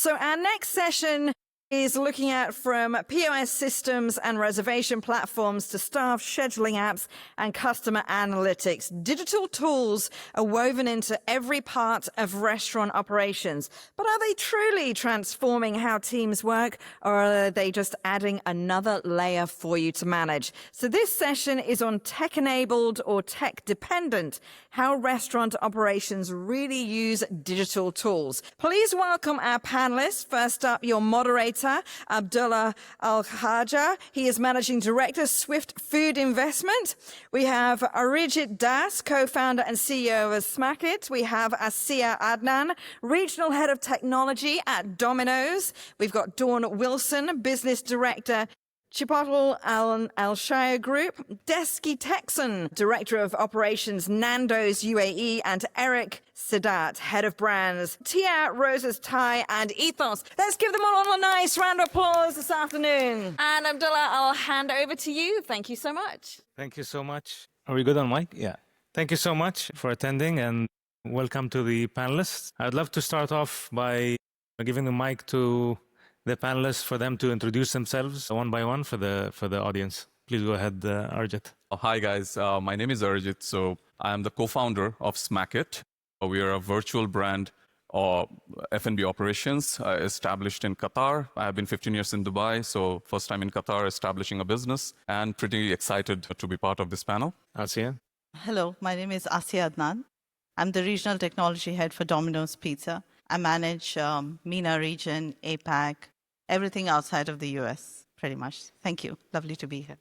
So our next session is looking at from POS systems and reservation platforms to staff scheduling apps and customer analytics. Digital tools are woven into every part of restaurant operations. But are they truly transforming how teams work, or are they just adding another layer for you to manage? So this session is on tech-enabled or tech-dependent, how restaurant operations really use digital tools. Please welcome our panelists. First up, your moderator, Abdullah Al-Khaja. He is Managing Director, Swift Food Investment. We have Arijit Das, Co-founder and CEO of Smackit. We have Asiya Adnan, Regional Head of Technology at Domino's. We've got Dawn Wilson, Business Director, Chipotle Al-Shaya Group, Deski Texan, Director of Operations, Nando's UAE, and Eric Sidat, Head of Brands, Tia Roses Thai and Ethos. Let's give them all a nice round of applause this afternoon. And Abdullah, I'll hand over to you. Thank you so much. Thank you so much. Are we good on mic? Yeah. Thank you so much for attending and welcome to the panelists. I'd love to start off by giving the mic to the panelists for them to introduce themselves one by one for the audience. Please go ahead, Arjit. Hi guys, my name is Arijit. So I am the co-founder of Smackit. We are a virtual brand of F&B operations established in Qatar. I have been 15 years in Dubai, so first time in Qatar establishing a business, and pretty excited to be part of this panel. Asiya. Hello, my name is Asiya Adnan. I'm the Regional Technology Head for Domino's Pizza. I manage MENA region, APAC, everything outside of the US, pretty much. Thank you. Lovely to be here.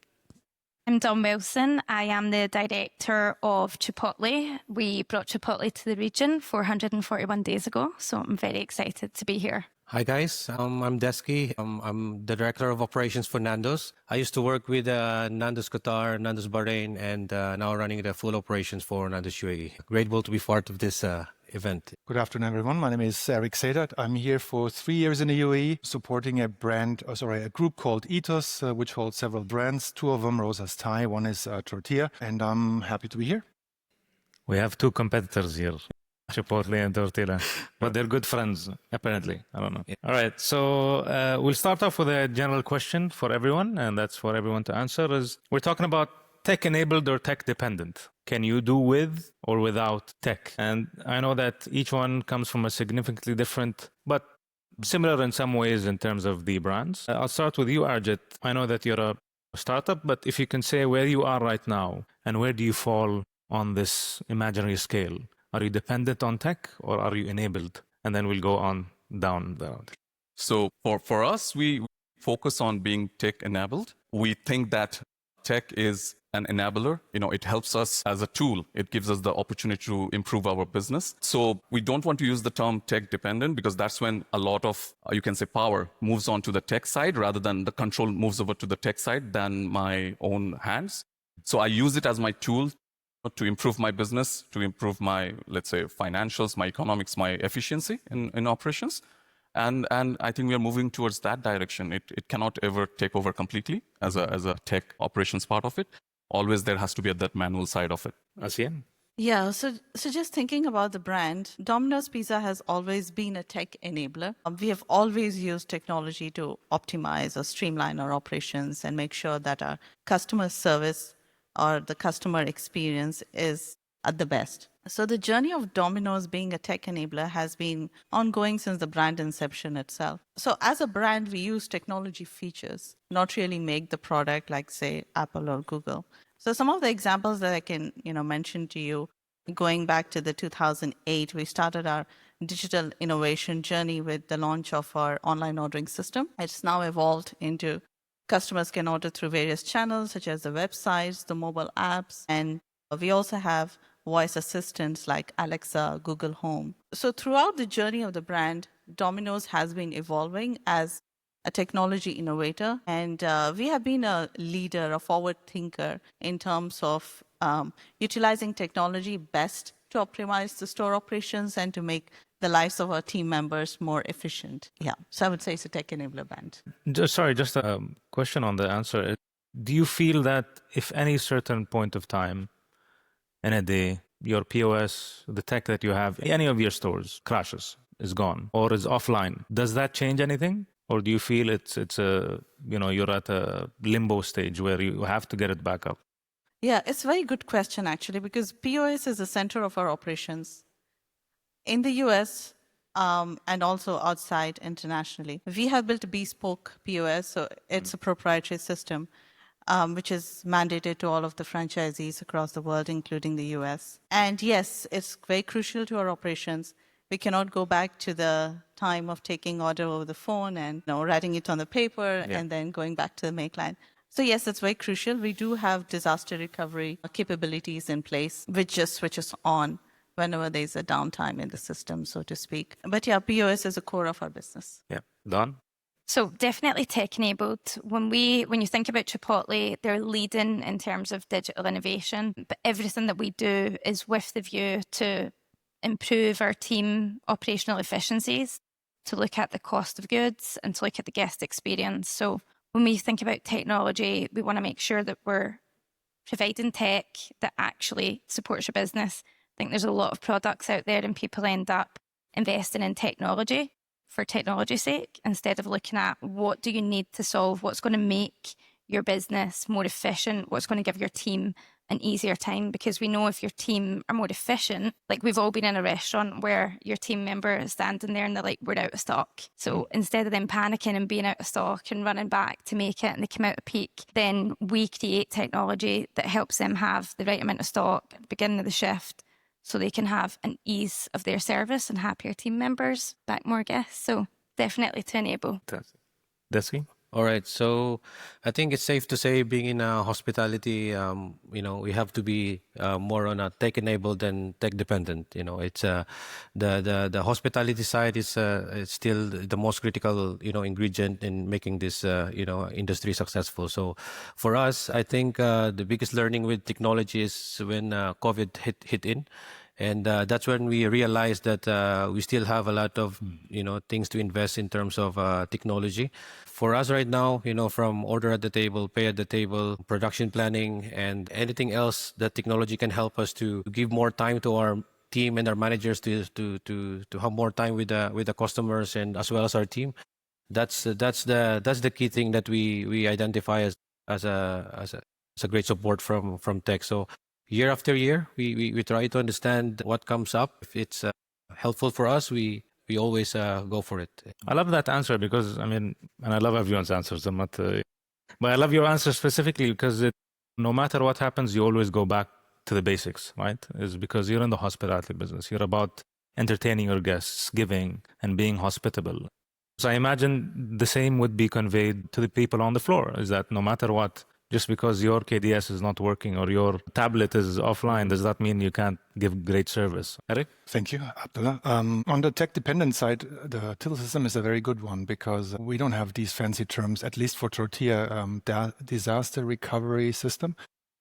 I'm Dawn Wilson. I am the director of Chipotle. We brought Chipotle to the region 441 days ago, so I'm very excited to be here. Hi guys, I'm Deski. I'm the director of operations for Nando's. I used to work with Nando's Qatar, Nando's Bahrain, and now running the full operations for Nando's UAE. Grateful to be part of this event. Good afternoon, everyone. My name is Eric Sedat. I'm here for 3 years in the UAE, supporting a group called Ethos, which holds several brands. 2 of them, Rosa's Thai, one is Tortilla, and I'm happy to be here. We have 2 competitors here, Chipotle and Tortilla, but they're good friends, apparently. I don't know. Yeah. All right, so we'll start off with a general question for everyone, and that's for everyone to answer. Is we're talking about tech-enabled or tech-dependent. Can you do with or without tech? And I know that each one comes from a significantly different, but similar in some ways in terms of the brands. I'll start with you, Arjit. I know that you're a startup, but if you can say where you are right now and where do you fall on this imaginary scale? Are you dependent on tech or are you enabled? And then we'll go on down the road. So for us, we focus on being tech-enabled. We think that tech is an enabler. It helps us as a tool. It gives us the opportunity to improve our business. So we don't want to use the term tech dependent because that's when a lot of, you can say, power moves on to the tech side rather than the control moves over to the tech side than my own hands. So I use it as my tool to improve my business, to improve my, let's say, financials, my economics, my efficiency in operations. And I think we are moving towards that direction. It cannot ever take over completely as a tech operations part of it. Always there has to be that manual side of it. Asiya? Yeah, so just thinking about the brand, Domino's Pizza has always been a tech enabler. We have always used technology to optimize or streamline our operations and make sure that our customer service or the customer experience is at the best. So the journey of Domino's being a tech enabler has been ongoing since the brand inception itself. So as a brand, we use technology features, not really make the product like, say, Apple or Google. So some of the examples that I can, mention to you, going back to the 2008, we started our digital innovation journey with the launch of our online ordering system. It's now evolved into customers can order through various channels, such as the websites, the mobile apps, and we also have voice assistants like Alexa, Google Home. So throughout the journey of the brand, Domino's has been evolving as a technology innovator, and we have been a leader, a forward thinker in terms of utilizing technology best to optimize the store operations and to make the lives of our team members more efficient. Yeah, so I would say it's a tech enabler brand. Just a question on the answer. Do you feel that if any certain point of time in a day, your POS, the tech that you have, any of your stores crashes, is gone or is offline. Does that change anything? Or do you feel it's a, you're at a limbo stage where you have to get it back up? Yeah, it's a very good question, actually, because POS is the center of our operations. In the US and also outside internationally, we have built a bespoke POS, so it's a proprietary system which is mandated to all of the franchisees across the world, including the US. And yes, it's very crucial to our operations. We cannot go back to the time of taking order over the phone and writing it on the paper and then going back to the make line. So yes, it's very crucial. We do have disaster recovery capabilities in place, which just switches on whenever there's a downtime in the system, so to speak. But yeah, POS is a core of our business. Yeah. Don? So definitely tech-enabled. When you think about Chipotle, they're leading in terms of digital innovation, but everything that we do is with the view to improve our team operational efficiencies, to look at the cost of goods and to look at the guest experience. So when we think about technology, we want to make sure that we're providing tech that actually supports your business. I think there's a lot of products out there and people end up investing in technology for technology's sake instead of looking at what do you need to solve, what's going to make your business more efficient, what's going to give your team an easier time. Because we know if your team are more efficient, like we've all been in a restaurant where your team member is standing there and they're like, we're out of stock. So instead of them panicking and being out of stock and running back to make it and they come out of peak, then we create technology that helps them have the right amount of stock at the beginning of the shift so they can have an ease of their service and happier team members, back more guests. So definitely to enable. Deski? All right. So I think it's safe to say being in hospitality, we have to be more on a tech-enabled than tech-dependent. It's the hospitality side is still the most critical, ingredient in making this, industry successful. So for us, I think the biggest learning with technology is when COVID hit in. And that's when we realized that we still have a lot of, things to invest in terms of technology. For us right now, from order at the table, pay at the table, production planning, and anything else that technology can help us to give more time to our team and our managers to have more time with the customers and as well as our team. That's the key thing that we identify as a great support from tech. So year after year, we try to understand what comes up. If it's helpful for us, we always go for it. I love that answer because, and I love everyone's answers. I'm not, but I love your answer specifically because no matter what happens, you always go back to the basics, right? Is because you're in the hospitality business. You're about entertaining your guests, giving, and being hospitable. So I imagine the same would be conveyed to the people on the floor, is that no matter what, just because your KDS is not working or your tablet is offline, does that mean you can't give great service? Eric? Thank you, Abdullah. On the tech-dependent side, the till system is a very good one because we don't have these fancy terms, at least for tortilla, disaster recovery system.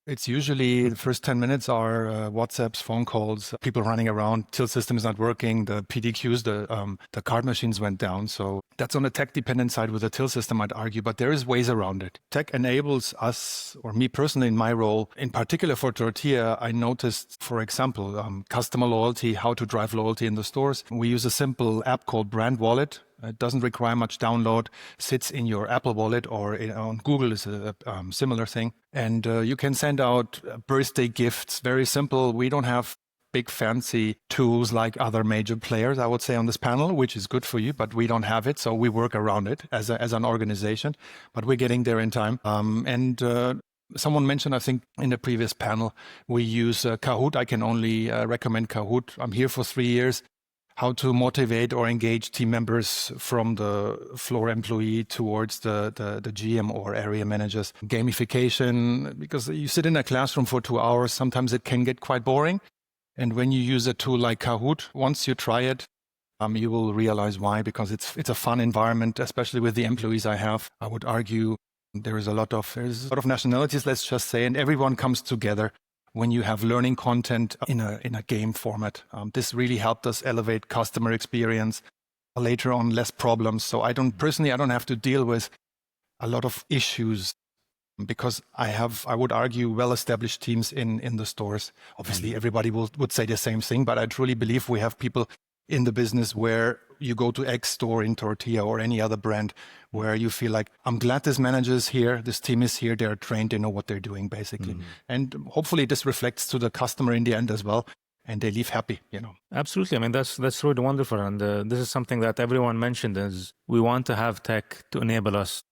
It's usually the first 10 minutes are WhatsApps, phone calls, people running around, till system is not working, the PDQs, the card machines went down. So that's on the tech-dependent side with the till system, I'd argue, but there is ways around it. Tech enables us, or me personally in my role, in particular for tortilla, I noticed, for example, customer loyalty, how to drive loyalty in the stores. We use a simple app called Brand Wallet. It doesn't require much download, sits in your Apple Wallet or on Google is a similar thing. And you can send out birthday gifts, very simple. We don't have big fancy tools like other major players, I would say, on this panel, which is good for you, but we don't have it. So we work around it as an organization, but we're getting there in time. Someone mentioned, I think, in the previous panel, we use Kahoot. I can only recommend Kahoot. I'm here for 3 years. How to motivate or engage team members from the floor employee towards the GM or area managers. Gamification, because you sit in a classroom for 2 hours, sometimes it can get quite boring. And when you use a tool like Kahoot, once you try it, you will realize why, because it's a fun environment, especially with the employees I have. I would argue there's a lot of nationalities, let's just say, and everyone comes together when you have learning content in a game format. This really helped us elevate customer experience. Later on, less problems. So I don't have to deal with a lot of issues because I would argue, well-established teams in the stores. Obviously, everybody would say the same thing, but I truly believe we have people in the business where you go to X store in Tortilla or any other brand where you feel like, I'm glad this manager is here, this team is here, they're trained, they know what they're doing, basically. And hopefully this reflects to the customer in the end as well, and they leave happy, Absolutely. I mean, that's really wonderful. And this is something that everyone mentioned is we want to have tech to enable us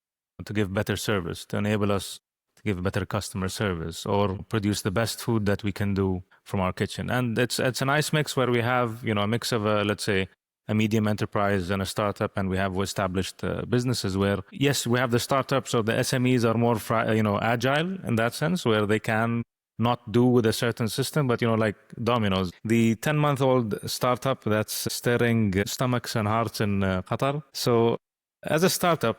to give better service, to enable us to give better customer service or produce the best food that we can do from our kitchen. And it's a nice mix where we have, a mix of, let's say, a medium enterprise and a startup, and we have established businesses where, yes, we have the startups or the SMEs are more, agile in that sense, where they can not do with a certain system, but, like Domino's, the 10-month-old startup that's stirring stomachs and hearts in Qatar. So as a startup,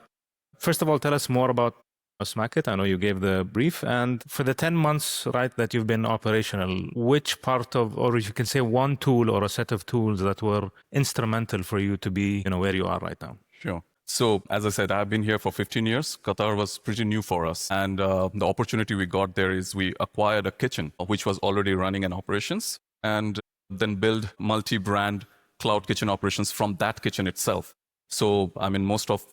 first of all, tell us more about Smackit. I know you gave the brief. And for the 10 months, right, that you've been operational, which part of, or you can say one tool or a set of tools that were instrumental for you to be, where you are right now? Sure. So, as I said, I've been here for 15 years. Qatar was pretty new for us. And the opportunity we got there is we acquired a kitchen, which was already running in operations, and then build multi-brand cloud kitchen operations from that kitchen itself. So, I mean, most of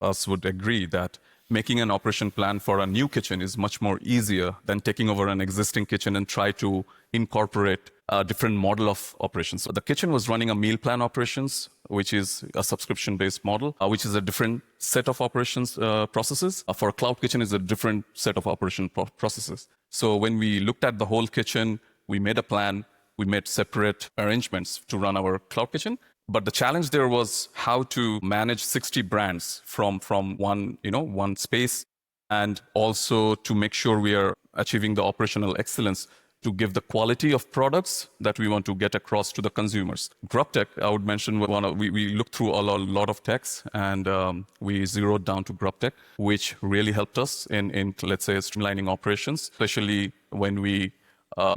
us would agree that making an operation plan for a new kitchen is much more easier than taking over an existing kitchen and try to incorporate a different model of operations. So the kitchen was running a meal plan operations, which is a subscription-based model, which is a different set of operations processes. For a cloud kitchen is a different set of operation processes. So when we looked at the whole kitchen, we made a plan, we made separate arrangements to run our cloud kitchen. But the challenge there was how to manage 60 brands from one space, and also to make sure we are achieving the operational excellence to give the quality of products that we want to get across to the consumers. GrubTech, I would mention, we looked through a lot of techs, and we zeroed down to GrubTech, which really helped us in let's say, streamlining operations, especially when we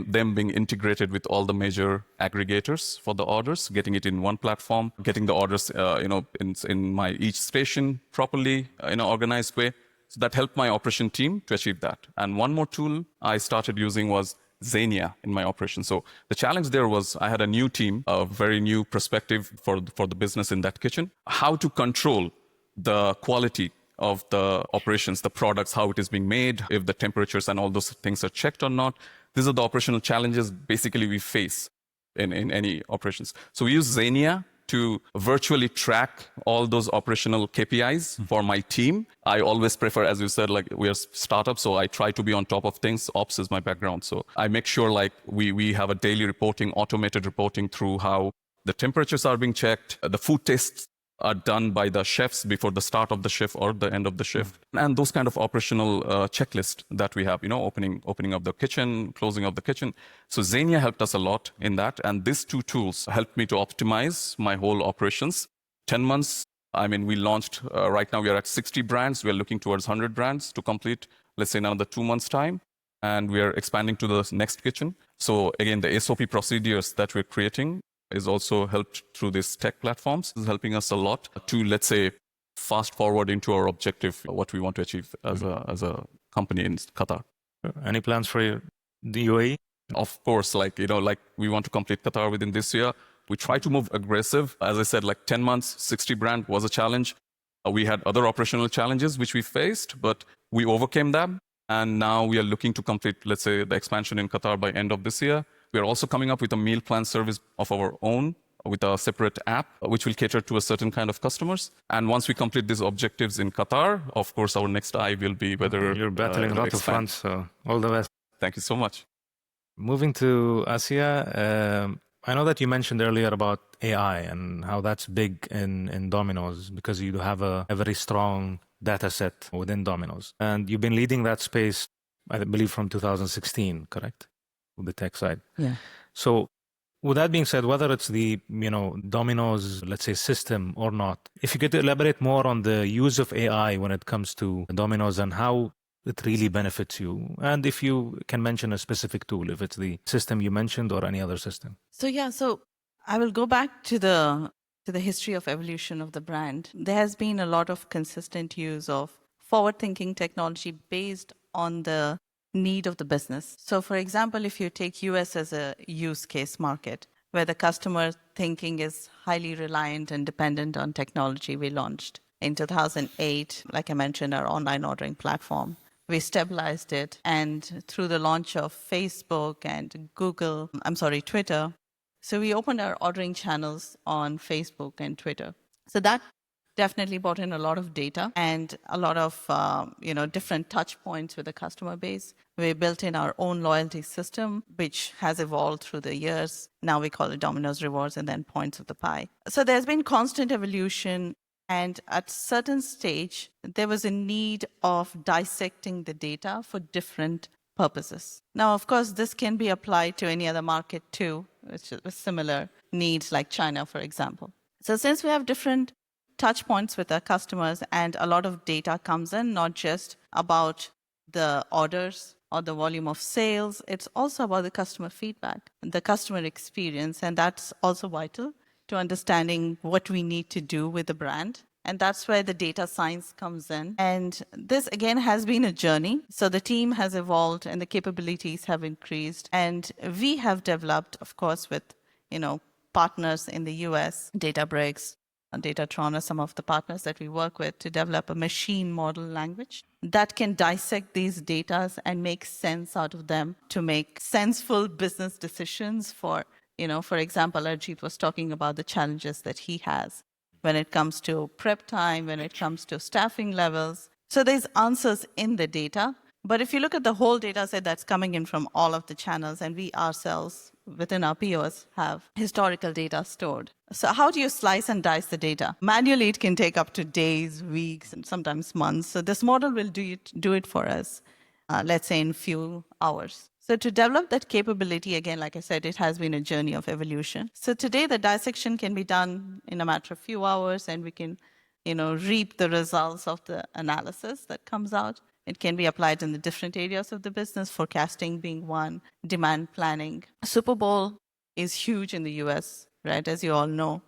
them being integrated with all the major aggregators for the orders, getting it in one platform, getting the orders, in my each station properly in an organized way. So that helped my operation team to achieve that. And one more tool I started using was Xenia in my operation. So the challenge there was I had a new team, a very new perspective for the business in that kitchen. How to control the quality of the operations, the products, how it is being made, if the temperatures and all those things are checked or not. These are the operational challenges basically we face in any operations. So we use Xenia to virtually track all those operational KPIs for my team. I always prefer, as you said, like we are startups, so I try to be on top of things. Ops is my background. So I make sure like we have a daily reporting, automated reporting through how the temperatures are being checked, the food tests are done by the chefs before the start of the shift or the end of the shift. And those kind of operational checklist that we have, opening up the kitchen, closing of the kitchen. So Xenia helped us a lot in that. And these two tools helped me to optimize my whole operations. 10 months, we launched, right now we are at 60 brands. We are looking towards 100 brands to complete, let's say, another 2 months' time. And we are expanding to the next kitchen. So again, the SOP procedures that we're creating is also helped through these tech platforms. It's helping us a lot to, let's say, fast forward into our objective, what we want to achieve as a company in Qatar. Any plans for the UAE? Of course, like we want to complete Qatar within this year. We try to move aggressive. As I said, like 10 months, 60 brand was a challenge. We had other operational challenges which we faced, but we overcame them. And now we are looking to complete, let's say, the expansion in Qatar by end of this year. We are also coming up with a meal plan service of our own with a separate app, which will cater to a certain kind of customers. And once we complete these objectives in Qatar, of course, our next eye will be whether you're battling a lot of fronts. So all the best. Thank you so much. Moving to Asia, I know that you mentioned earlier about AI and how that's big in Domino's because you have a very strong data set within Domino's. And you've been leading that space, I believe, from 2016, correct? With the tech side. Yeah. So with that being said, whether it's the, Domino's, let's say, system or not, if you could elaborate more on the use of AI when it comes to Domino's and how it really benefits you. And if you can mention a specific tool, if it's the system you mentioned or any other system. So I will go back to the history of evolution of the brand. There has been a lot of consistent use of forward-thinking technology based on the need of the business. So for example, if you take US as a use case market, where the customer thinking is highly reliant and dependent on technology, we launched. In 2008, like I mentioned, our online ordering platform. We stabilized it, and through the launch of Facebook and Twitter, so we opened our ordering channels on Facebook and Twitter. So that definitely brought in a lot of data and a lot of different touch points with the customer base. We built in our own loyalty system, which has evolved through the years. Now we call it Domino's Rewards and then Points of the Pie. So there's been constant evolution. And at a certain stage, there was a need of dissecting the data for different purposes. Now, of course, this can be applied to any other market too, which is similar needs like China, for example. So since we have different touch points with our customers and a lot of data comes in, not just about the orders or the volume of sales, it's also about the customer feedback, the customer experience, and that's also vital to understanding what we need to do with the brand. And that's where the data science comes in. And this, again, has been a journey. So the team has evolved and the capabilities have increased. And we have developed, of course, with, partners in the US, Databricks, Datatron are some of the partners that we work with to develop a machine model language that can dissect these data and make sense out of them to make senseful business decisions for example, Arjit was talking about the challenges that he has when it comes to prep time, when it comes to staffing levels. So there's answers in the data. But if you look at the whole data set that's coming in from all of the channels, and we ourselves within our POS have historical data stored. So how do you slice and dice the data? Manually, it can take up to days, weeks, and sometimes months. So this model will do it for us, let's say in few hours. So to develop that capability, again, like I said, it has been a journey of evolution. So today the dissection can be done in a matter of few hours, and we can, reap the results of the analysis that comes out. It can be applied in the different areas of the business, forecasting being one, demand planning. Super Bowl is huge in the US, right, as you all know.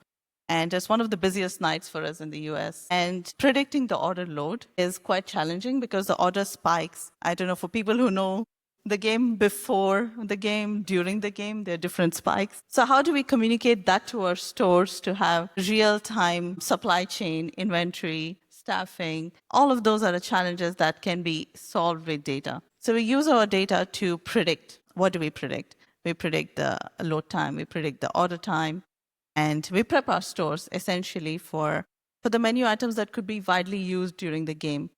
And it's one of the busiest nights for us in the US. And predicting the order load is quite challenging because the order spikes. I don't know, for people who know the game before the game, during the game, there are different spikes. So how do we communicate that to our stores to have real-time supply chain, inventory, staffing? All of those are the challenges that can be solved with data. So we use our data to predict. What do we predict? We predict the load time, we predict the order time, and we prep our stores essentially for the menu items that could be widely used during the game.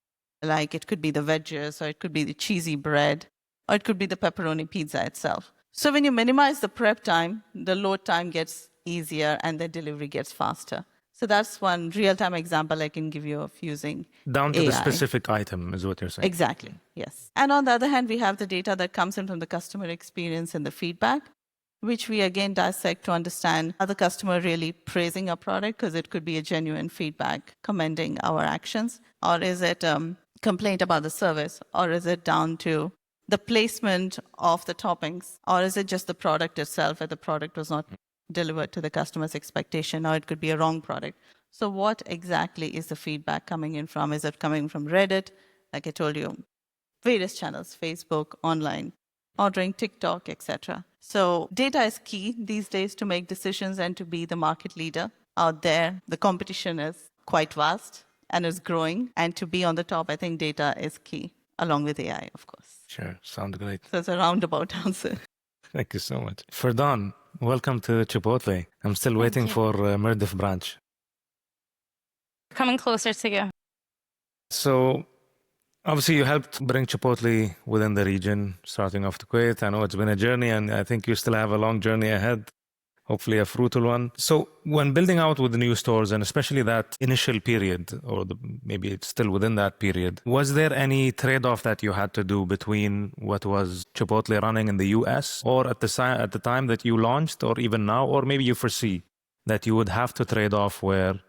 Like it could be the wedges, or it could be the cheesy bread, or it could be the pepperoni pizza itself. So when you minimize the prep time, the load time gets easier and the delivery gets faster. So that's one real-time example I can give you of using Down to AI. the specific item is what you're saying. Exactly, yes. And on the other hand, we have the data that comes in from the customer experience and the feedback, which we again dissect to understand, are the customer really praising our product? Because it could be a genuine feedback commending our actions. Or is it complaint about the service? Or is it down to the placement of the toppings? Or is it just the product itself, where the product was not delivered to the customer's expectation, or it could be a wrong product? So what exactly is the feedback coming in from? Is it coming from Reddit? Like I told you, various channels, Facebook, online, ordering, TikTok, etc. So data is key these days to make decisions and to be the market leader out there. The competition is quite vast and is growing. And to be on the top, I think data is key, along with AI, of course. Sure, sounds great. So it's a roundabout answer. Thank you so much. Ferdon, welcome to Chipotle. I'm still waiting for Mirdif branch. Coming closer to you. So, obviously, you helped bring Chipotle within the region, starting off to Kuwait. I know it's been a journey, and I think you still have a long journey ahead, hopefully a fruitful one. So, when building out with the new stores, and especially that initial period, or maybe it's still within that period, was there any trade-off that you had to do between what was Chipotle running in the US, or at the time that you launched, or even now, or maybe you foresee that you would have to trade off where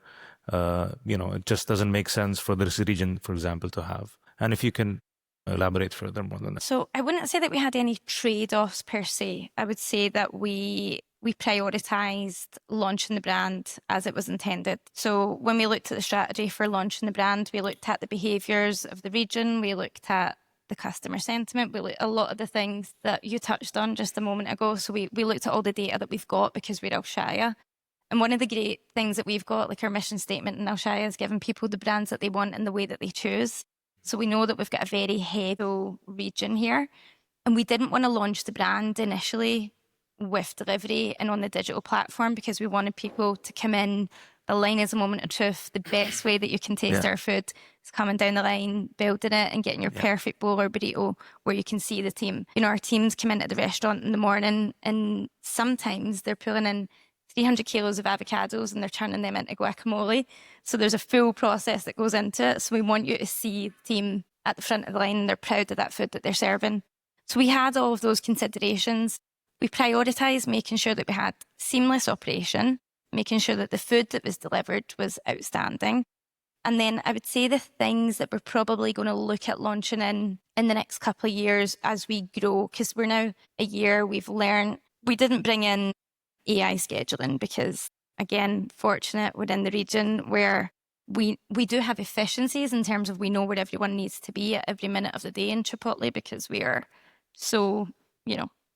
it just doesn't make sense for this region, for example, to have? And if you can elaborate further more than that. So I wouldn't say that we had any trade-offs per se. I would say that we prioritized launching the brand as it was intended. So when we looked at the strategy for launching the brand, we looked at the behaviors of the region. We looked at the customer sentiment. We looked at a lot of the things that you touched on just a moment ago. So we looked at all the data that we've got because we're Alshaya. And one of the great things that we've got, like our mission statement in Alshaya, is giving people the brands that they want in the way that they choose. So we know that we've got a very heavy region here. And we didn't want to launch the brand initially with delivery and on the digital platform because we wanted people to come in. The line is a moment of truth. The best way that you can taste our food is coming down the line, building it and getting your perfect bowl or burrito where you can see the team. You know, our teams come into the restaurant in the morning and sometimes they're pulling in 300 kilos of avocados and they're turning them into guacamole. So there's a full process that goes into it. So we want you to see the team at the front of the line and they're proud of that food that they're serving. So we had all of those considerations. We prioritised making sure that we had seamless operation, making sure that the food that was delivered was outstanding. And then I would say the things that we're probably going to look at launching in the next couple of years as we grow, because we're now a year, we've learned, we didn't bring in AI scheduling because, again, fortunate we're in the region where we do have efficiencies in terms of we know where everyone needs to be at every minute of the day in Chipotle because we are so,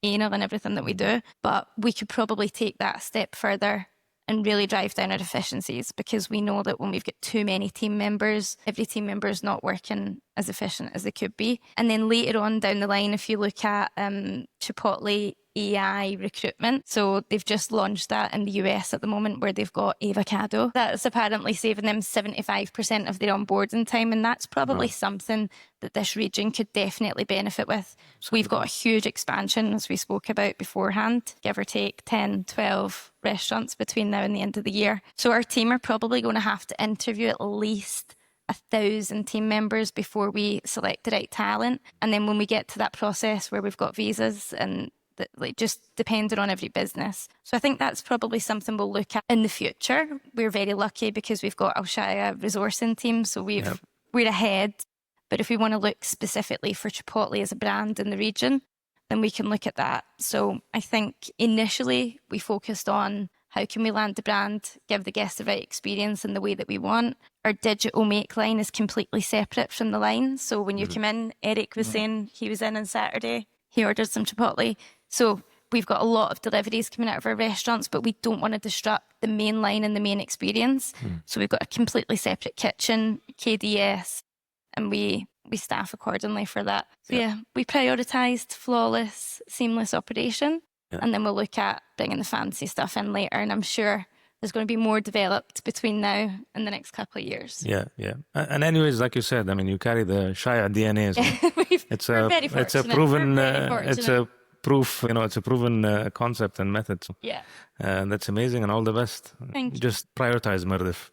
anal in everything that we do. But we could probably take that a step further and really drive down our efficiencies because we know that when we've got too many team members, every team member is not working as efficient as they could be. And then later on down the line, if you look at Chipotle AI recruitment, so they've just launched that in the US at the moment where they've got avocado. That's apparently saving them 75% of their onboarding time. And that's probably something that this region could definitely benefit with. So we've got a huge expansion, as we spoke about beforehand, give or take 10, 12 restaurants between now and the end of the year. So our team are probably going to have to interview at least 1,000 team members before we select the right talent. And then when we get to that process where we've got visas and just depending on every business. So I think that's probably something we'll look at in the future. We're very lucky because we've got Alshaya resourcing team, so we're ahead. But if we want to look specifically for Chipotle as a brand in the region, then we can look at that. So I think initially we focused on how can we land the brand, give the guests the right experience in the way that we want. Our digital make line is completely separate from the line. So when you come in, Eric was saying he was in on Saturday, he ordered some Chipotle. So we've got a lot of deliveries coming out of our restaurants, but we don't want to disrupt the main line and the main experience. So we've got a completely separate kitchen, KDS, and we staff accordingly for that. So we prioritised flawless, seamless operation, and then we'll look at bringing the fancy stuff in later. And I'm sure there's going to be more developed between now and the next couple of years. Yeah. And anyways, like you said, I mean, you carry the Shaya DNA as well. We're very fortunate. It's a proven, We're very fortunate. it's a proof, it's a proven concept and method. So, that's amazing and all the best. Thank you. Just prioritize Murdif.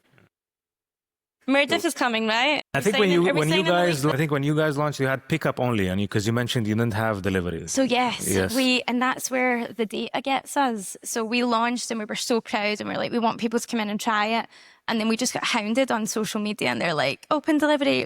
Murdif is coming, right? I think when you guys launched, you had pickup only, and because you mentioned you didn't have deliveries. So yes, and that's where the data gets us. So we launched and we were so proud, and we're like, we want people to come in and try it. And then we just got hounded on social media and they're like, open delivery.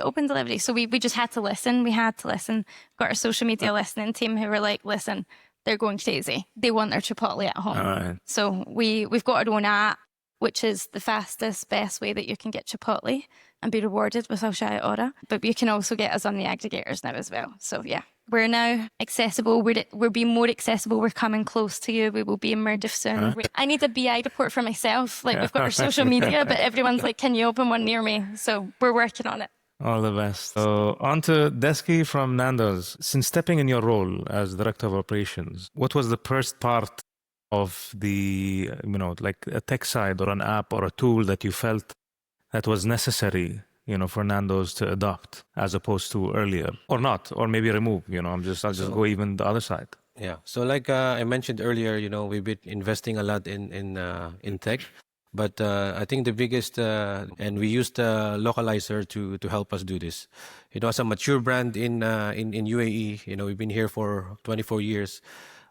So we just had to listen. We had to listen. Got our social media listening team who were like, listen, they're going crazy. They want their Chipotle at home. Right. So we've got our own app, which is the fastest, best way that you can get Chipotle and be rewarded with Alshaya Aura. But you can also get us on the aggregators now as well. So we're now accessible. We're being more accessible. We're coming close to you. We will be in Murdif soon. I need a BI report for myself. Like we've got our social media, but everyone's like, can you open one near me? So we're working on it. All the best. So on to Desky from Nando's. Since stepping in your role as Director of Operations, what was the first part of the, like a tech side or an app or a tool that you felt that was necessary, for Nando's to adopt as opposed to earlier, or not, or maybe remove? I'll just go even the other side. Yeah. So like I mentioned earlier, we've been investing a lot in tech, but I think the biggest and we used Localizer to help us do this. As a mature brand in UAE, we've been here for 24 years.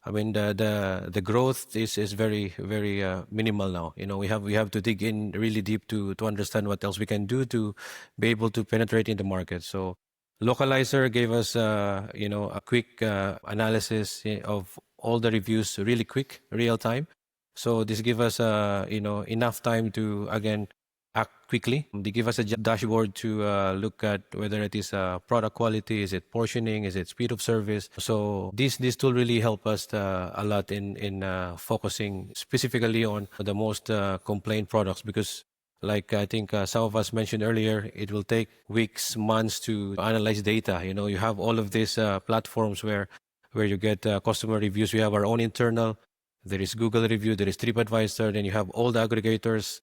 I mean, the growth is very, very minimal now. We have to dig in really deep to understand what else we can do to be able to penetrate in the market. So Localizer gave us, a quick analysis of all the reviews, really quick, real time. So this gives us, enough time to, again, act quickly. They give us a dashboard to look at whether it is product quality, is it portioning, is it speed of service. So this tool really help us a lot in focusing specifically on the most complained products, because like I think some of us mentioned earlier, it will take weeks, months to analyze data. You know, you have all of these platforms where you get customer reviews. We have our own internal. There is Google review, there is TripAdvisor, then you have all the aggregators.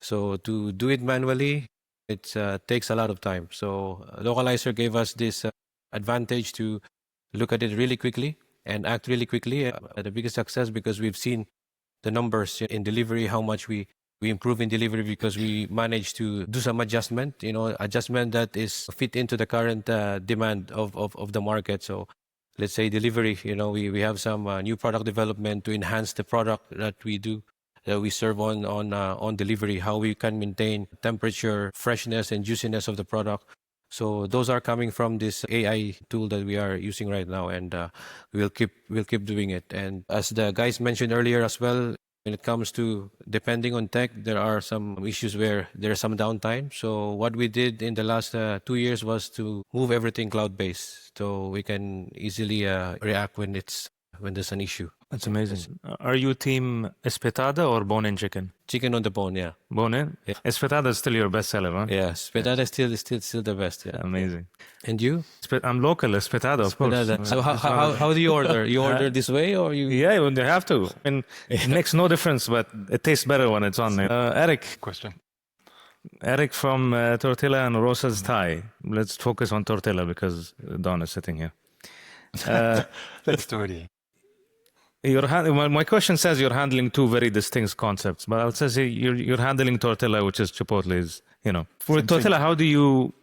So to do it manually, it takes a lot of time. So Localizer gave us this advantage to look at it really quickly and act really quickly. The biggest success, because we've seen the numbers in delivery, how much we improve in delivery, because we managed to do some adjustment, adjustment that is fit into the current demand of the market. So let's say delivery, we have some new product development to enhance the product that we do, that we serve on delivery, how we can maintain temperature, freshness, and juiciness of the product. So those are coming from this AI tool that we are using right now, and we'll keep doing it. And as the guys mentioned earlier as well, when it comes to depending on tech, there are some issues where there's some downtime. So what we did in the last 2 years was to move everything cloud-based, so we can easily react when there's an issue. That's amazing. Are you team espetada or bone-in chicken? Chicken on the bone, yeah. Bone-in? Yeah. Espetada is still your best seller, huh? Yeah, espetada is still the best. Yeah. Amazing. And you? I'm local, espetada, of Espetada. course. So how do you order? You order this way, or you? Yeah, you have to. And it makes no difference, but it tastes better when it's on. Eric. Question. Eric from Tortilla and Rosa's Thai. Let's focus on Tortilla because Don is sitting here. Let's do it. My question says you're handling two very distinct concepts, but I'll say you're handling Tortilla, which is Chipotle's, For Tortilla, how do you,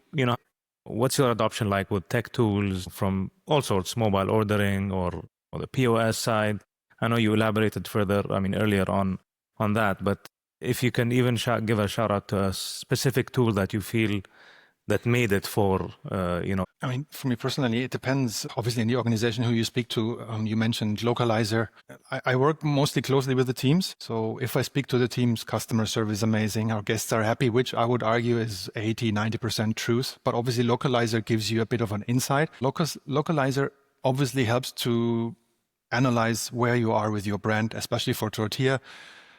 what's your adoption like with tech tools from all sorts, mobile ordering or the POS side? I know you elaborated further, earlier on that, but if you can even give a shout out to a specific tool that you feel that made it for, For me personally, it depends, obviously, in the organization who you speak to. You mentioned Localizer. I work mostly closely with the teams. So if I speak to the teams, customer service is amazing. Our guests are happy, which I would argue is 80-90% truth. But obviously, Localizer gives you a bit of an insight. Localizer obviously helps to analyze where you are with your brand, especially for tortilla.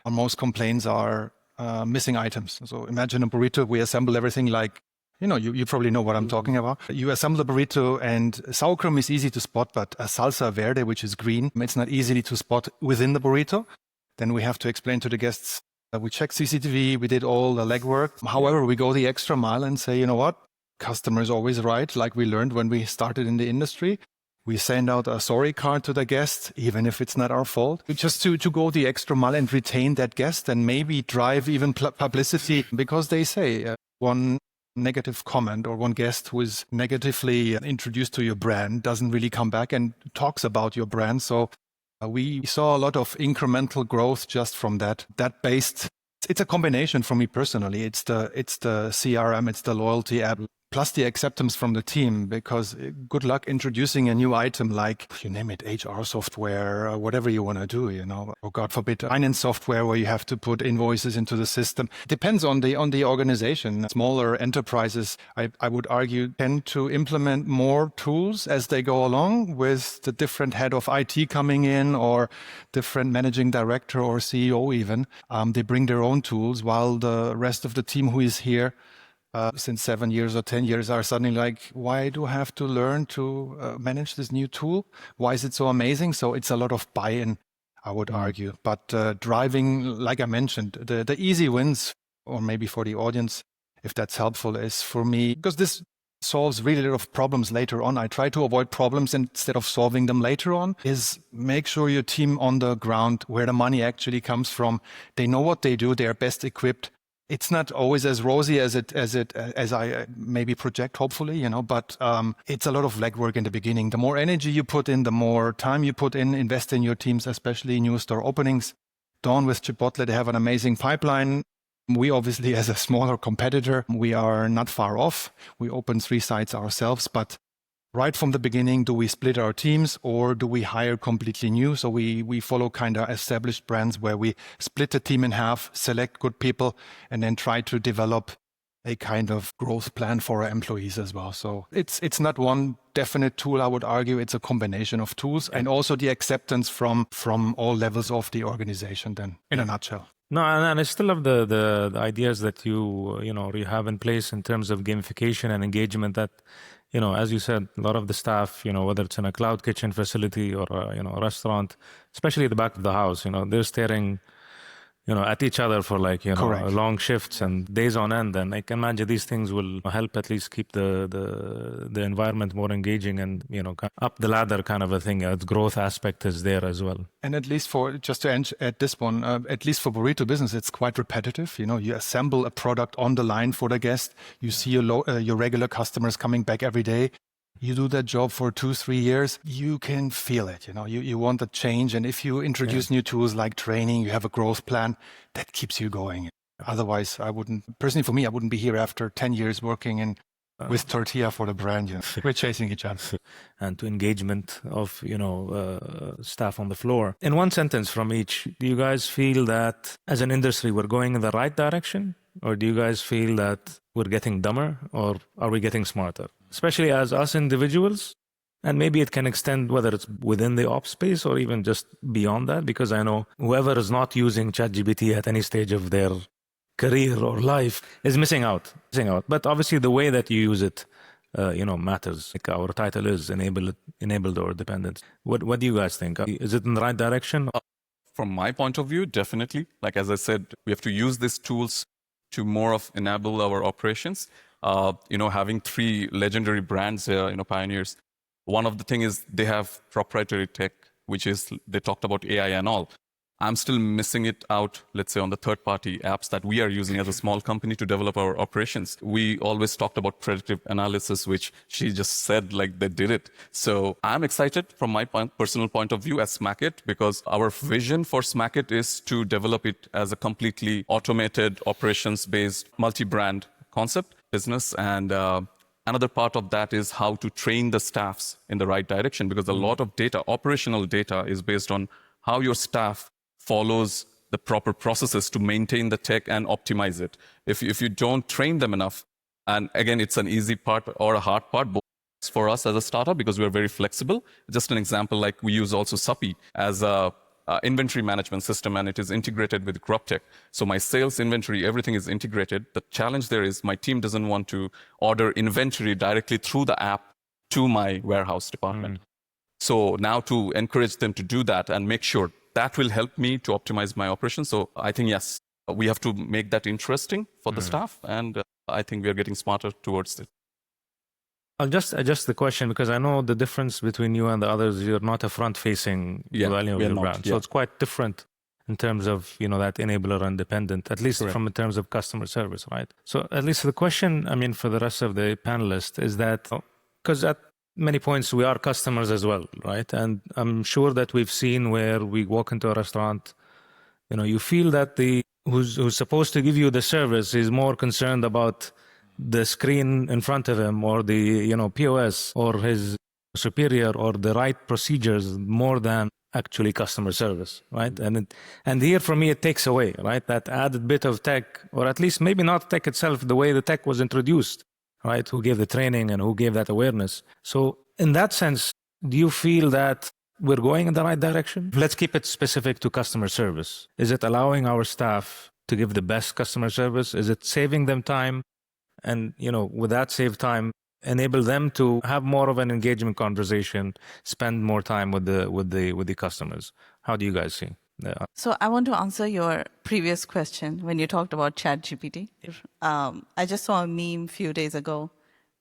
Most complaints are missing items. So imagine a burrito. We assemble everything like, you probably know what I'm talking about. You assemble a burrito and sour cream is easy to spot, but a salsa verde, which is green, it's not easily to spot within the burrito. Then we have to explain to the guests that we checked CCTV, we did all the legwork. However, we go the extra mile and say, you know what? Customer is always right, like we learned when we started in the industry. We send out a sorry card to the guest, even if it's not our fault. Just to go the extra mile and retain that guest and maybe drive even publicity, because they say one negative comment or one guest who is negatively introduced to your brand doesn't really come back and talks about your brand. So we saw a lot of incremental growth just from that based. It's a combination for me personally. It's the CRM, it's the loyalty app, plus the acceptance from the team, because good luck introducing a new item like, you name it, HR software, whatever you want to do, or God forbid, finance software where you have to put invoices into the system. Depends on the organization. Smaller enterprises, I would argue, tend to implement more tools as they go along, with the different head of IT coming in or different managing director or CEO even. They bring their own tools, while the rest of the team who is here since 7 years or 10 years are suddenly like, why do I have to learn to manage this new tool? Why is it so amazing? So it's a lot of buy-in, I would argue. But driving, like I mentioned, the easy wins, or maybe for the audience, if that's helpful, is for me, because this solves really a lot of problems later on. I try to avoid problems instead of solving them later on, is make sure your team on the ground, where the money actually comes from, they know what they do, they are best equipped. It's not always as rosy as I maybe project, hopefully, but it's a lot of legwork in the beginning. The more energy you put in, the more time you put in, invest in your teams, especially new store openings. Dawn with Chipotle, they have an amazing pipeline. We obviously, as a smaller competitor, we are not far off. We opened 3 sites ourselves, but right from the beginning, do we split our teams or do we hire completely new? So we follow kind of established brands where we split the team in half, select good people, and then try to develop a kind of growth plan for our employees as well. So it's not one definite tool, I would argue. It's a combination of tools and also the acceptance from all levels of the organization then, in a nutshell. No, and I still love the ideas that you have in place in terms of gamification and engagement that, as you said, a lot of the staff, whether it's in a cloud kitchen facility or a restaurant, especially at the back of the house, they're staring at each other for Correct. long shifts and days on end. And I can imagine these things will help at least keep the environment more engaging and, up the ladder kind of a thing. The growth aspect is there as well. And at least just to end at this one, at least for burrito business, it's quite repetitive. You assemble a product on the line for the guest. You see your regular customers coming back every day. You do that job for 2-3 years, you can feel it. You want a change. And if you introduce new tools like training, you have a growth plan, that keeps you going. Otherwise, personally for me, I wouldn't be here after 10 years working with tortilla for the brand. We're chasing each other. And to engagement of, staff on the floor. In one sentence from each, do you guys feel that as an industry, we're going in the right direction? Or do you guys feel that we're getting dumber or are we getting smarter? Especially as us individuals, and maybe it can extend whether it's within the ops space or even just beyond that, because I know whoever is not using ChatGPT at any stage of their career or life is missing out. But obviously the way that you use it, matters. Like our title is enabled or dependent. What do you guys think? Is it in the right direction? From my point of view, definitely. Like, as I said, we have to use these tools to more of enable our operations. Having 3 legendary brands here, pioneers. One of the thing is they have proprietary tech, which is they talked about AI and all. I'm still missing it out, let's say, on the third-party apps that we are using as a small company to develop our operations. We always talked about predictive analysis, which she just said like they did it. So I'm excited from my personal point of view as Smackit, because our vision for Smackit is to develop it as a completely automated, operations-based, multi-brand concept business. And another part of that is how to train the staffs in the right direction, because a lot of data, operational data, is based on how your staff follows the proper processes to maintain the tech and optimize it. If you don't train them enough, and again, it's an easy part or a hard part, both for us as a startup, because we're very flexible. Just an example, like we use also SAPI as a inventory management system, and it is integrated with GrubTech. So my sales, inventory, everything is integrated. The challenge there is my team doesn't want to order inventory directly through the app to my warehouse department. So now to encourage them to do that and make sure that will help me to optimize my operations. So I think, yes, we have to make that interesting for the staff. And I think we are getting smarter towards it. I'll just adjust the question because I know the difference between you and the others. You're not a front-facing value of your brand. So it's quite different in terms of, that enabler and dependent, at least from in terms of customer service, right? So at least the question, for the rest of the panelists is that, because at many points we are customers as well, right? And I'm sure that we've seen where we walk into a restaurant, you feel that who's supposed to give you the service is more concerned about the screen in front of him or the POS or his superior or the right procedures more than actually customer service, right? And here for me it takes away, right, that added bit of tech, or at least maybe not tech itself, the way the tech was introduced, right? Who gave the training and who gave that awareness. So in that sense, do you feel that we're going in the right direction? Let's keep it specific to customer service. Is it allowing our staff to give the best customer service? Is it saving them time? And, with that saved time, enable them to have more of an engagement conversation, spend more time with the customers. How do you guys see? So I want to answer your previous question when you talked about ChatGPT. I just saw a meme a few days ago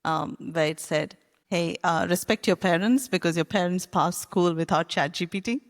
where it said, hey, respect your parents because your parents passed school without ChatGPT.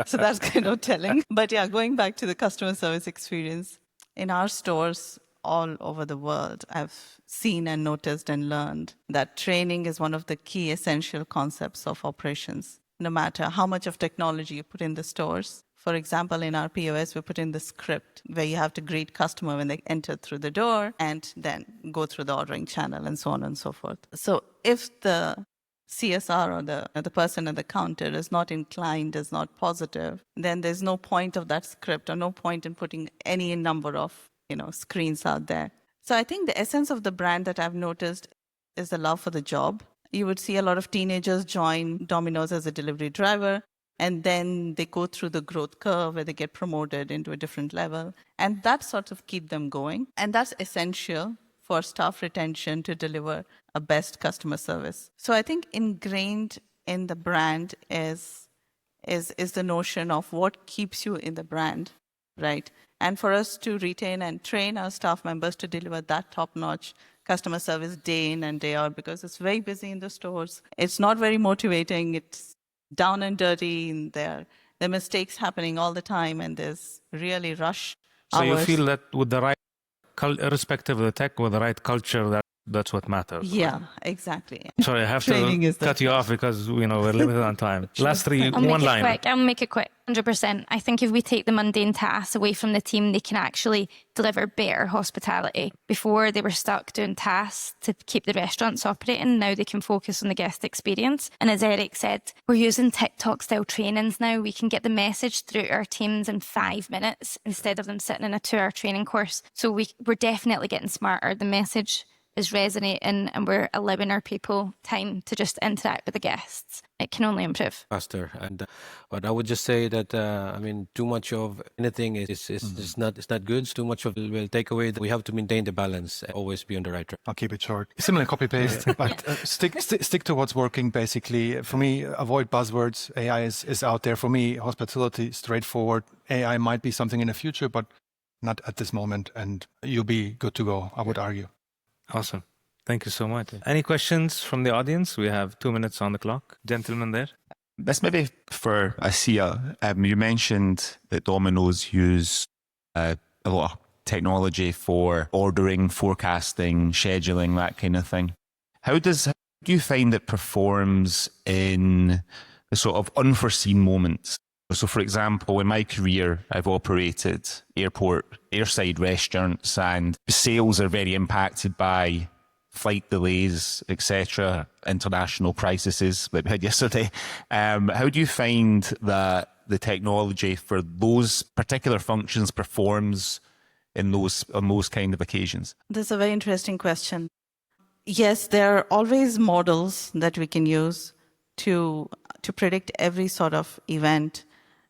So that's kind of telling. But yeah, going back to the customer service experience, in our stores all over the world, I've seen and noticed and learned that training is one of the key essential concepts of operations, no matter how much of technology you put in the stores. For example, in our POS, we put in the script where you have to greet customer when they enter through the door and then go through the ordering channel and so on and so forth. So if the CSR or the person at the counter is not inclined, is not positive, then there's no point of that script or no point in putting any number of screens out there. So I think the essence of the brand that I've noticed is the love for the job. You would see a lot of teenagers join Domino's as a delivery driver, and then they go through the growth curve where they get promoted into a different level. And that sort of keep them going. And that's essential for staff retention to deliver a best customer service. So I think ingrained in the brand is the notion of what keeps you in the brand, right? And for us to retain and train our staff members to deliver that top-notch customer service day in and day out, because it's very busy in the stores. It's not very motivating. It's down and dirty. And there are mistakes happening all the time, and there's really rush So hours. you feel that with the right, irrespective of the tech, with the right culture, that's what matters. Yeah, exactly. Sorry, I have Training to is the cut you off because we're limited on time. Last three, I'll one make line. it quick. I'll make it quick. 100%. I think if we take the mundane tasks away from the team, they can actually deliver better hospitality. Before, they were stuck doing tasks to keep the restaurants operating. Now they can focus on the guest experience. And as Eric said, we're using TikTok-style trainings now. We can get the message through to our teams in 5 minutes instead of them sitting in a 2-hour training course. So we're definitely getting smarter. The message is resonating, and we're allowing our people time to just interact with the guests. It can only improve. Faster. And but I would just say that too much of anything is not good. Too much of it will take away. We have to maintain the balance and always be on the right track. I'll keep it short. Similar copy paste, but stick to what's working. Basically, for me, avoid buzzwords. AI is out there. For me, hospitality straightforward. AI might be something in the future, but not at this moment. And you'll be good to go, I would argue. Awesome. Thank you so much. Any questions from the audience? We have 2 minutes on the clock. Gentleman there. This may be for Asia. You mentioned that Domino's use a lot of technology for ordering, forecasting, scheduling, that kind of thing. How do you find it performs in the sort of unforeseen moments? So, for example, in my career, I've operated airside restaurants, and sales are very impacted by flight delays, etc., international crises like we had yesterday. How do you find that the technology for those particular functions performs on those kind of occasions? That's a very interesting question. Yes, there are always models that we can use to predict every sort of event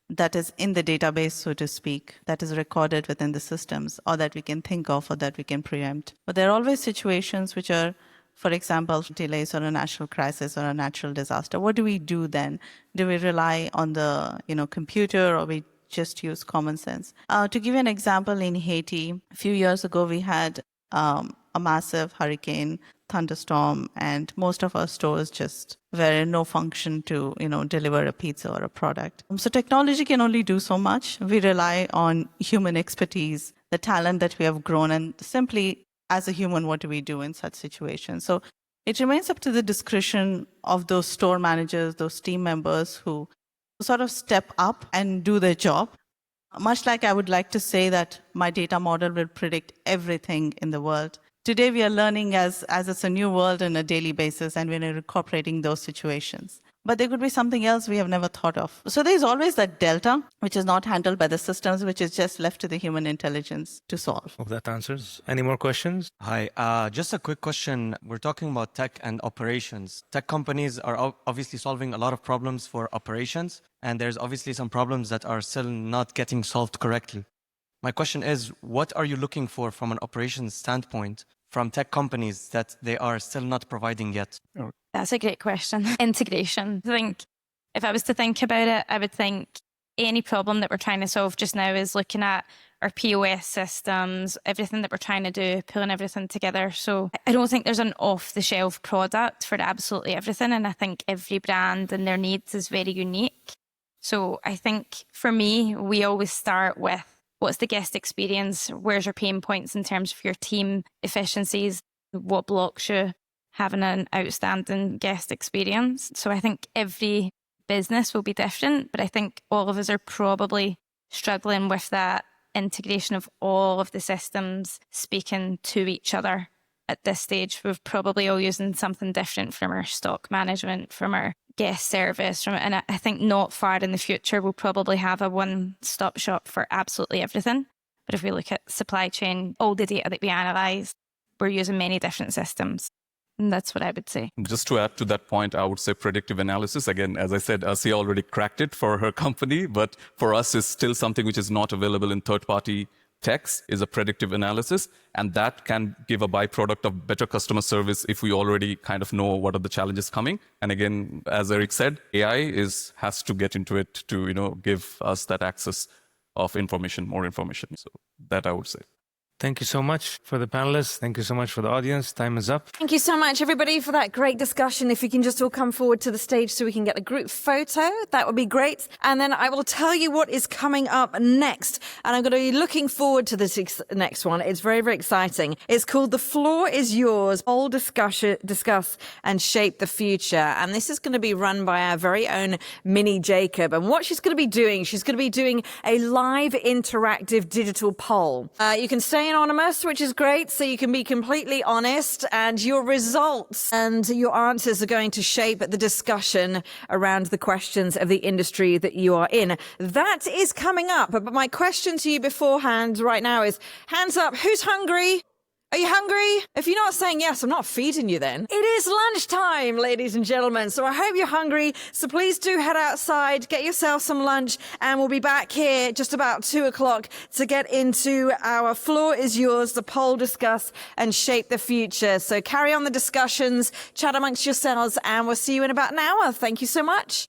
that is in the database, so to speak, that is recorded within the systems, or that we can think of, or that we can preempt. But there are always situations which are, for example, delays or a national crisis or a natural disaster. What do we do then? Do we rely on the computer, or we just use common sense? To give you an example, in Haiti, a few years ago, we had a massive hurricane, thunderstorm, and most of our stores just were in no function to deliver a pizza or a product. So technology can only do so much. We rely on human expertise, the talent that we have grown, and simply as a human, what do we do in such situations? So it remains up to the discretion of those store managers, those team members who sort of step up and do their job. Much like I would like to say that my data model will predict everything in the world. Today, we are learning as it's a new world on a daily basis, and we're incorporating those situations. But there could be something else we have never thought of. So there's always that delta, which is not handled by the systems, which is just left to the human intelligence to solve. Hope that answers. Any more questions? Hi, just a quick question. We're talking about tech and operations. Tech companies are obviously solving a lot of problems for operations, and there's obviously some problems that are still not getting solved correctly. My question is, what are you looking for from an operations standpoint from tech companies that they are still not providing yet? That's a great question. Integration. I think if I was to think about it, I would think any problem that we're trying to solve just now is looking at our POS systems, everything that we're trying to do, pulling everything together. So I don't think there's an off-the-shelf product for absolutely everything. And I think every brand and their needs is very unique. So I think for me, we always start with what's the guest experience? Where's your pain points in terms of your team efficiencies? What blocks you having an outstanding guest experience? So I think every business will be different, but I think all of us are probably struggling with that integration of all of the systems speaking to each other at this stage, we're probably all using something different from our stock management, from our guest service, and I think not far in the future, we'll probably have a one-stop shop for absolutely everything. But if we look at supply chain, all the data that we analyse, we're using many different systems. And that's what I would say. Just to add to that point, I would say predictive analysis. Again, as I said, Asiya already cracked it for her company, but for us, it's still something which is not available in third-party techs, is a predictive analysis. And that can give a byproduct of better customer service if we already kind of know what are the challenges coming. And again, as Eric said, AI has to get into it to, give us that access of information, more information. So that I would say. Thank you so much for the panelists. Thank you so much for the audience. Time is up. Thank you so much, everybody, for that great discussion. If you can just all come forward to the stage so we can get a group photo, that would be great. And then I will tell you what is coming up next. And I'm going to be looking forward to this next one. It's very, very exciting. It's called The Floor is Yours. All discuss and shape the future. And this is going to be run by our very own Minnie Jacob. And what she's going to be doing, she's going to be doing a live interactive digital poll. You can stay anonymous, which is great, so you can be completely honest, and your results and your answers are going to shape the discussion around the questions of the industry that you are in. That is coming up, but my question to you beforehand right now is, hands up, who's hungry? Are you hungry? If you're not saying yes, I'm not feeding you then. It is lunchtime, ladies and gentlemen, so I hope you're hungry. So please do head outside, get yourself some lunch, and we'll be back here just about 2 o'clock to get into our Floor is Yours, the poll, discuss, and shape the future. So carry on the discussions, chat amongst yourselves, and we'll see you in about an hour. Thank you so much.